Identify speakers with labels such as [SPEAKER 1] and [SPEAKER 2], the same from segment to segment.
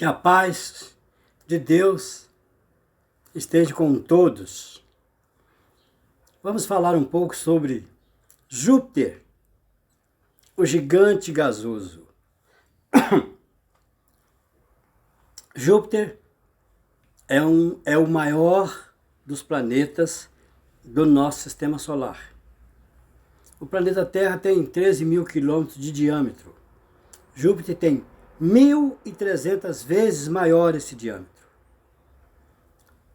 [SPEAKER 1] Que a paz de Deus esteja com todos. Vamos falar um pouco sobre Júpiter, o gigante gasoso. Júpiter é o maior dos planetas do nosso sistema solar. O planeta Terra tem 13 mil quilômetros de diâmetro. Júpiter tem 1.300 vezes maior esse diâmetro.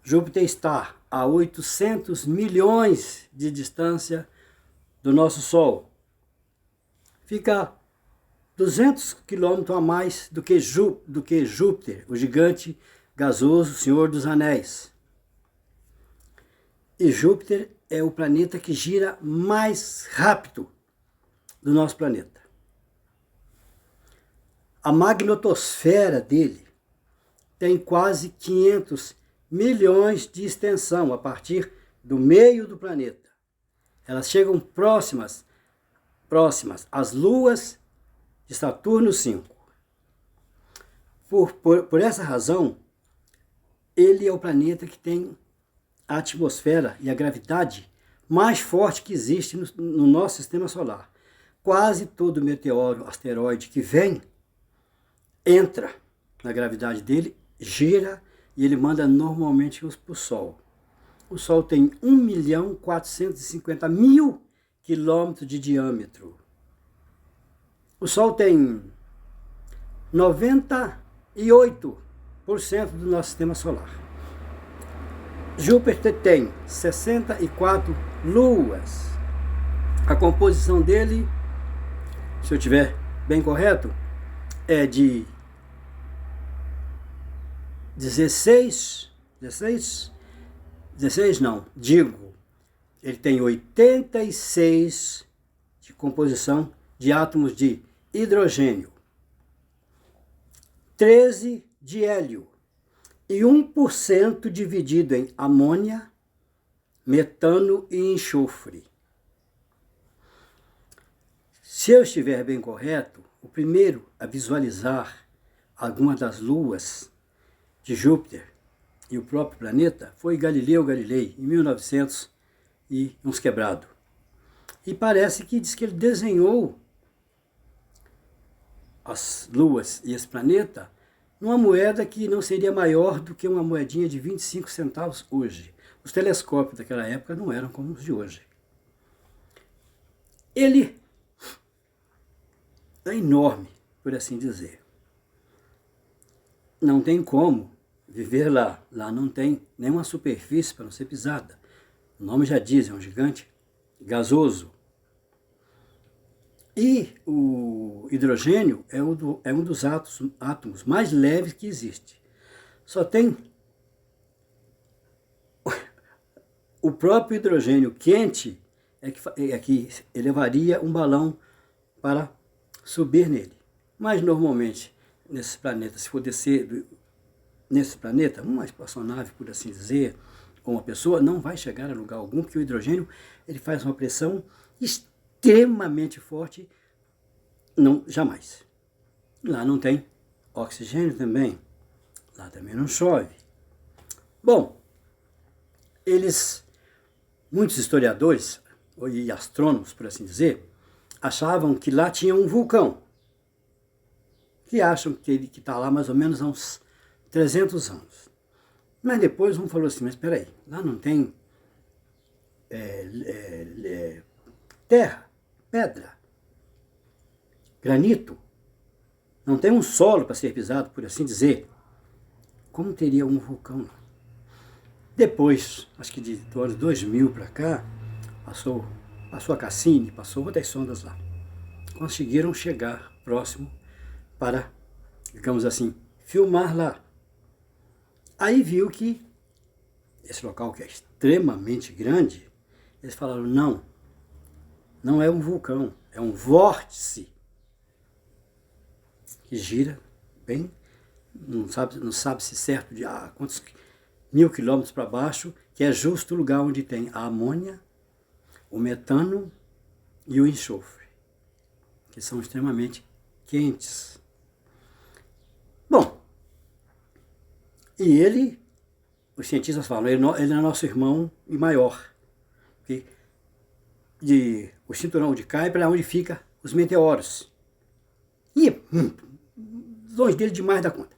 [SPEAKER 1] Júpiter está a 800 milhões de distância do nosso Sol. Fica 200 quilômetros a mais do que Júpiter, o gigante gasoso, Senhor dos Anéis. E Júpiter é o planeta que gira mais rápido do nosso planeta. A magnetosfera dele tem quase 500 milhões de extensão a partir do meio do planeta. Elas chegam próximas às luas de Saturno V. Por essa razão, ele é o planeta que tem a atmosfera e a gravidade mais forte que existe no nosso sistema solar. Quase todo meteoro, asteroide que vem, entra na gravidade dele, gira e ele manda normalmente para o Sol. O Sol tem 1.450.000 quilômetros de diâmetro. O Sol tem 98% do nosso sistema solar. Júpiter tem 64 luas. A composição dele, se eu estiver bem correto, é de 16 não, ele tem 86 de composição de átomos de hidrogênio, 13 de hélio e 1% dividido em amônia, metano e enxofre. Se eu estiver bem correto, o primeiro a visualizar alguma das luas de Júpiter e o próprio planeta foi Galileu Galilei, em 1900 e uns quebrado. E parece que diz que ele desenhou as luas e esse planeta numa moeda que não seria maior do que uma moedinha de 25 centavos hoje. Os telescópios daquela época não eram como os de hoje. Ele é enorme, por assim dizer. Não tem como viver lá. Lá não tem nenhuma superfície para não ser pisada. O nome já diz, é um gigante gasoso. E o hidrogênio é um dos átomos mais leves que existe. Só tem o próprio hidrogênio quente é que elevaria um balão para subir nele. Mas normalmente, nesse planeta, se for descer nesse planeta, uma espaçonave, por assim dizer, ou uma pessoa, não vai chegar a lugar algum, porque o hidrogênio ele faz uma pressão extremamente forte, não, jamais. Lá não tem oxigênio também, lá também não chove. Bom, muitos historiadores, e astrônomos, por assim dizer, achavam que lá tinha um vulcão, que acham que ele está lá mais ou menos há uns 300 anos. Mas depois um falou assim, mas espera aí, lá não tem terra, pedra, granito, não tem um solo para ser pisado, por assim dizer. Como teria um vulcão lá? Depois, acho que de anos 2000 para cá, passou a Cassini, passou outras sondas lá. Conseguiram chegar próximo para, digamos assim, filmar lá. Aí viu que esse local que é extremamente grande, eles falaram, não é um vulcão, é um vórtice que gira bem, não sabe se certo de quantos 1.000 quilômetros para baixo, que é justo o lugar onde tem a amônia, o metano e o enxofre, que são extremamente quentes. Bom, E ele, os cientistas falam, ele é nosso irmão e maior. Porque o cinturão de Kuiper é onde fica os meteoros. E longe dele demais da conta.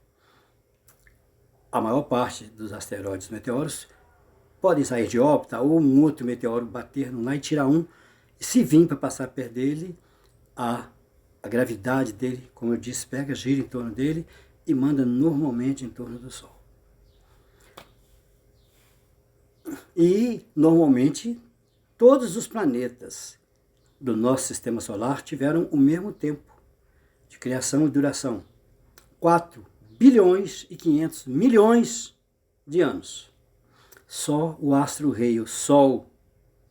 [SPEAKER 1] A maior parte dos asteroides e meteoros podem sair de órbita ou um outro meteoro bater lá e tirar um. E se vir para passar perto dele, a gravidade dele, como eu disse, pega, gira em torno dele e manda normalmente em torno do Sol. E, normalmente, todos os planetas do nosso sistema solar tiveram o mesmo tempo de criação e duração. 4 bilhões e 500 milhões de anos. Só o astro-rei, o Sol,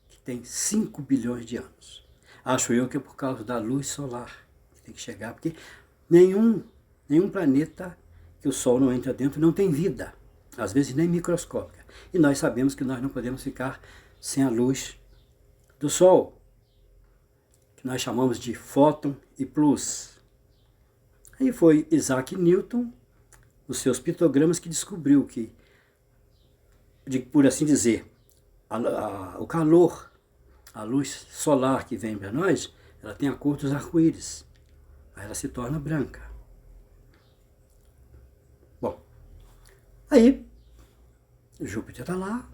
[SPEAKER 1] que tem 5 bilhões de anos. Acho eu que é por causa da luz solar que tem que chegar, porque nenhum planeta que o Sol não entra dentro não tem vida, às vezes nem microscópica. E nós sabemos que nós não podemos ficar sem a luz do Sol, que nós chamamos de fóton e plus. Aí foi Isaac Newton, nos seus pictogramas, que descobriu que, por assim dizer, o calor, a luz solar que vem para nós, ela tem a cor dos arco-íris. Aí ela se torna branca. Bom, aí Júpiter está lá,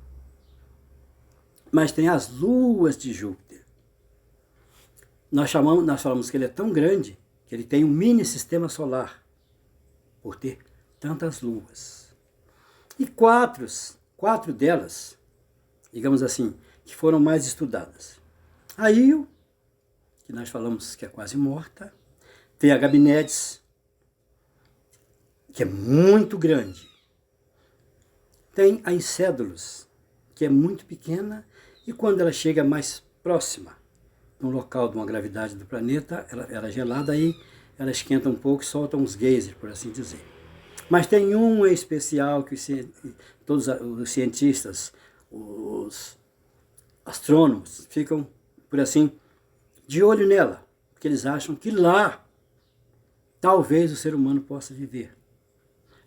[SPEAKER 1] mas tem as luas de Júpiter. Nós falamos que ele é tão grande que ele tem um mini sistema solar, por ter tantas luas. E quatro delas, digamos assim, que foram mais estudadas. A Io, que nós falamos que é quase morta, tem a Gabinides, que é muito grande. Tem a Encédulos, que é muito pequena, e quando ela chega mais próxima, no local de uma gravidade do planeta, ela é gelada, aí ela esquenta um pouco e solta uns geysers, por assim dizer. Mas tem uma especial que todos os cientistas, os astrônomos, ficam, por assim, de olho nela, porque eles acham que lá talvez o ser humano possa viver.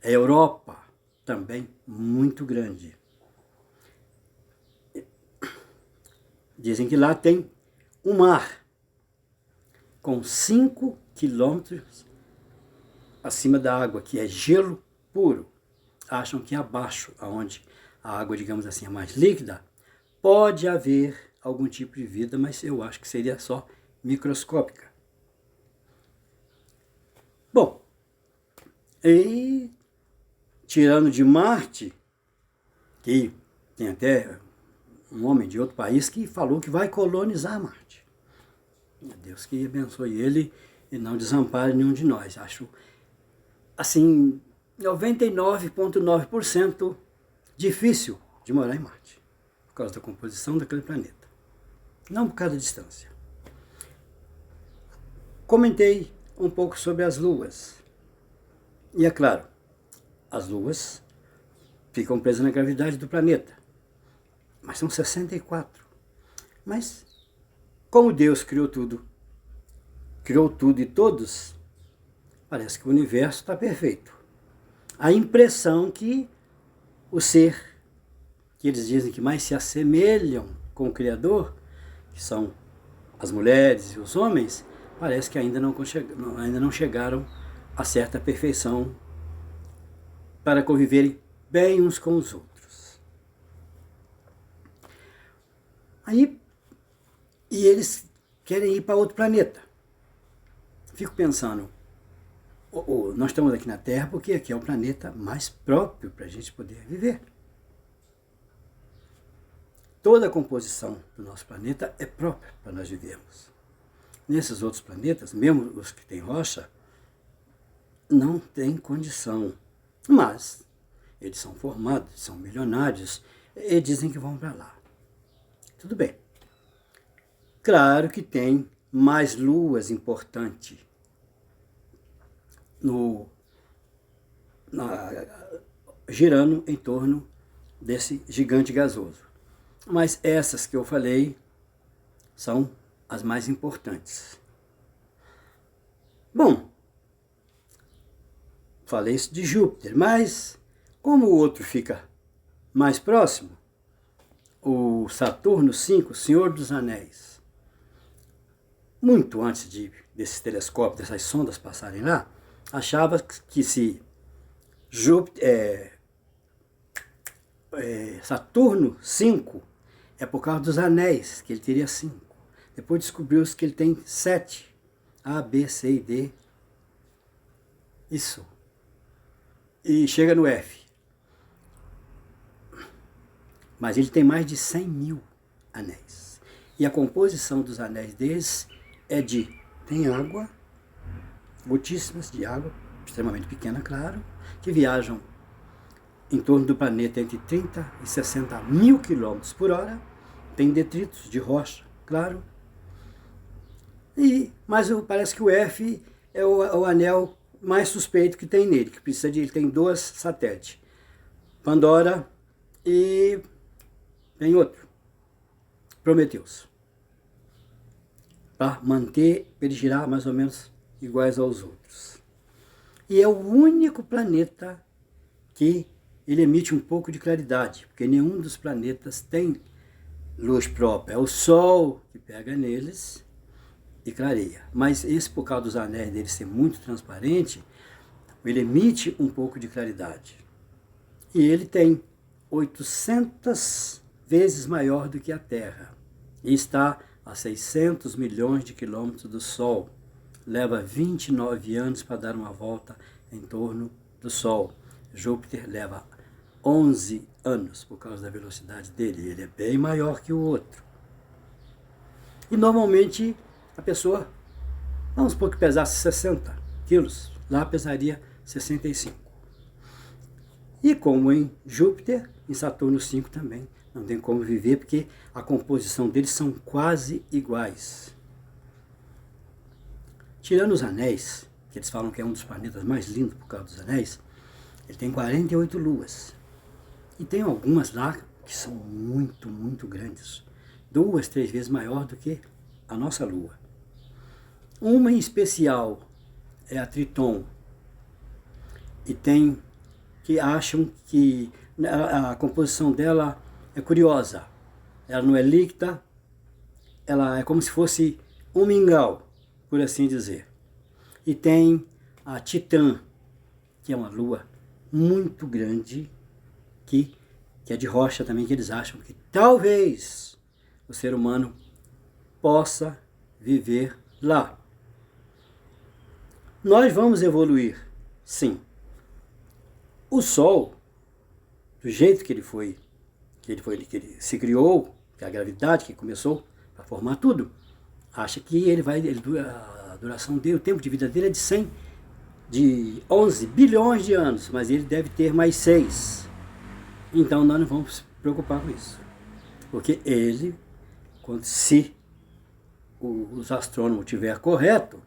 [SPEAKER 1] É a Europa, também muito grande. Dizem que lá tem um mar com 5 quilômetros acima da água, que é gelo puro. Acham que abaixo, onde a água, digamos assim, é mais líquida, pode haver algum tipo de vida, mas eu acho que seria só microscópica. Bom, e tirando de Marte, que tem até um homem de outro país que falou que vai colonizar Marte. Deus que abençoe ele e não desampare nenhum de nós. Acho, assim, 99,9% difícil de morar em Marte, por causa da composição daquele planeta. Não por causa da distância. Comentei um pouco sobre as luas. E é claro, as luas ficam presas na gravidade do planeta. Mas são 64. Mas, como Deus criou tudo e todos, parece que o universo está perfeito. A impressão que o ser, que eles dizem que mais se assemelham com o Criador, que são as mulheres e os homens, parece que ainda não chegaram a certa perfeição para conviverem bem uns com os outros. Aí, e eles querem ir para outro planeta. Fico pensando, nós estamos aqui na Terra porque aqui é o planeta mais próprio para a gente poder viver. Toda a composição do nosso planeta é própria para nós vivermos. Nesses outros planetas, mesmo os que têm rocha, não tem condição. Mas eles são formados, são milionários e dizem que vão para lá. Tudo bem. Claro que tem mais luas importantes girando em torno desse gigante gasoso. Mas essas que eu falei são as mais importantes. Bom, falei isso de Júpiter, mas Como o outro fica mais próximo, o Saturno V, Senhor dos Anéis, muito antes desses telescópios, dessas sondas passarem lá, achava que se Saturno 5 é por causa dos anéis, que ele teria 5. Depois descobriu-se que ele tem 7. A, B, C e D. Isso. E chega no F. Mas ele tem mais de 100 mil anéis. E a composição dos anéis deles é tem água, gotíssimas de água, extremamente pequena, claro, que viajam em torno do planeta entre 30 e 60 mil quilômetros por hora. Tem detritos de rocha, claro. Mas parece que o F é o anel mais suspeito que tem nele, que precisa ele tem 2 satélites. Pandora e tem outro, Prometheus. Para manter ele girar mais ou menos iguais aos outros. E é o único planeta que ele emite um pouco de claridade, porque nenhum dos planetas tem luz própria. É o Sol que pega neles e clareia. Mas esse, por causa dos anéis dele ser muito transparente, ele emite um pouco de claridade. E ele tem 800 vezes maior do que a Terra. E está a 600 milhões de quilômetros do Sol. Leva 29 anos para dar uma volta em torno do Sol. Júpiter leva 11 anos por causa da velocidade dele. Ele é bem maior que o outro. E normalmente a pessoa, vamos supor que pesasse 60 quilos, lá pesaria 65. E como em Júpiter, em Saturno V também, não tem como viver, porque a composição deles são quase iguais. Tirando os anéis, que eles falam que é um dos planetas mais lindos por causa dos anéis, ele tem 48 luas. E tem algumas lá que são muito, muito grandes. 2, 3 vezes maior do que a nossa Lua. Uma em especial é a Triton. E tem que acham que a composição dela é curiosa. Ela não é líquida, ela é como se fosse um mingau, por assim dizer. E tem a Titã, que é uma lua muito grande, que é de rocha também, que eles acham que talvez o ser humano possa viver lá. Nós vamos evoluir, sim. O Sol, do jeito que ele que ele se criou, que é a gravidade que começou a formar tudo, acha que a duração dele, o tempo de vida dele é de 11 bilhões de anos, mas ele deve ter mais 6. Então nós não vamos nos preocupar com isso. Porque se os astrônomos tiver correto,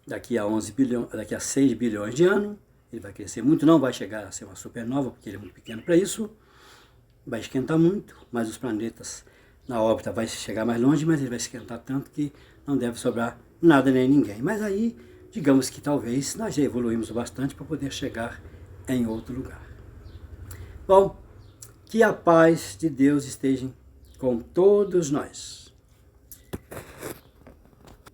[SPEAKER 1] daqui a 6 bilhões de anos, ele vai crescer muito, não vai chegar a ser uma supernova, porque ele é muito pequeno para isso, vai esquentar muito, mas os planetas na órbita vai chegar mais longe, mas ele vai esquentar tanto que não deve sobrar nada nem ninguém. Mas aí, digamos que talvez nós já evoluímos bastante para poder chegar em outro lugar. Bom, que a paz de Deus esteja com todos nós.